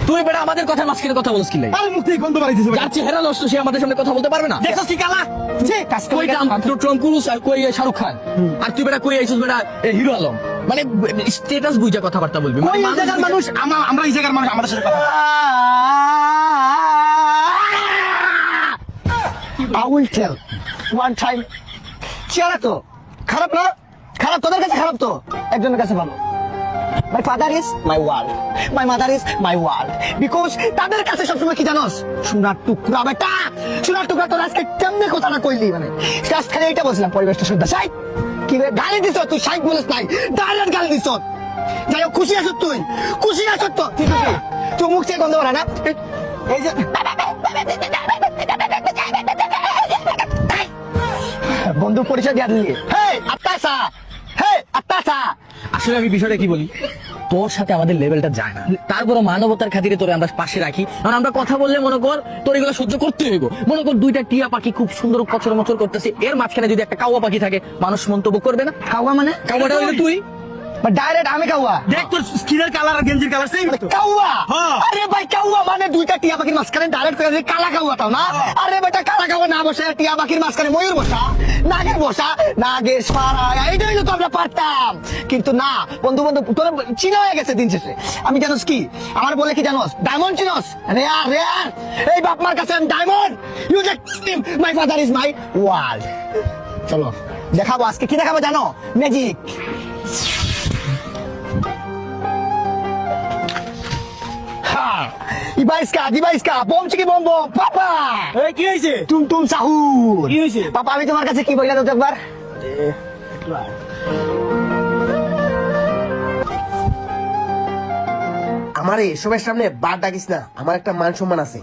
তুই বেটা আমাদের কথা মাঝখানে কথা বলছিস কি লাগে? যার চেহারা নষ্ট সে আমাদের সামনে কথা বলতে পারবে না। দেখছস কি কালা কই টম ক্রুজ আর কই শাহরুখ খান, আর তুই বেটা কই আইছিস বেটা হিরো আলম। মানে স্ট্যাটাস বুঝা কথাবার্তা বলবি। কই এই জায়গার মানুষ আমরা এই জায়গার মানুষ আমাদের সাথে কথা I will tell one time. চেহারা তো খারাপ না, খারাপ তোদের কাছে খারাপ তো একজনের কাছে ভালো। My father is my world, my mother is my world, because তাদের কাছে সবসময় কি জানোস, সোনার টুকরা বেটা, সোনার টুকরা। তোর আজকে কেমনে কথা না কইলি, মানে জাস্ট খালি এইটা বলছিলাম পরিবেশটা শুদ্ধ। সাই কি রে গালি দিছ তুই, সাইক বলিস নাই, ডাইরেক্ট গালি দিছ। যাই হোক খুশি আছো তুই, খুশি আছো তো ঠিক আছে। তুই মুখ চেয়ে গন্ধ বাড়া না, এই যে বন্ধু পরিচয় দিয়া দিলি। হে আত্তাসা, হে আত্তাসা। আসলে আমি বিষয়টা কি বলি, তোর সাথে আমাদের লেভেলটা যায় না, তারপরে মানবতার খাতিরে তোরে আমরা পাশে রাখি। কারণ আমরা কথা বললে মনে কর তোর এগুলো সহ্য করতে হইব। মনে কর দুইটা টিয়া পাখি খুব সুন্দর কচর মচর করতেছে, এর মাঝখানে যদি একটা কাওয়া পাখি থাকে, মানুষ মন্তব্য করবে না? কাওয়া মানে কাওয়াটা হইলে তুই। ডাইরেক্ট আমি কাওয়া। দেখ তোর স্কিনের কালার আর গেঞ্জির কালার সেম তো। কাওয়া? হ্যাঁ। আরে ভাই কাওয়া মানে দুইটা টিয়া পাখির মাঝখানে ডাইরেক্ট করে কালা কাওয়া তাও না। আরে বেটা কালা কাওয়া না বসে টিয়া পাখির মাঝখানে ময়ূর বসা, নাগের বসা, নাগের সারা, এইটাই তো আমরা পারতাম। কিন্তু না বন্ধু বন্ধু তোর চিনা হয়ে গেছে দিন শেষে। আমি জানোস কি আমার বলে কি জানোস, ডায়মন্ড চিনোস? রেয়ার রেয়ার, এই বাপ মার কাছে আমি diamond. You just my father is my world. চলো দেখাবো আজকে কি দেখাবো জানো, ম্যাজিক। ইবাইসকা বম চিকি বম বম পাপা। এই কি হইছে? তুম সাহুর। কি হইছে? পাপা আমি তোমার কাছে কি বইলা দাও তো একবার। আমারে সবার সামনে বার ডাকিস না, আমার একটা মান সম্মান আছে।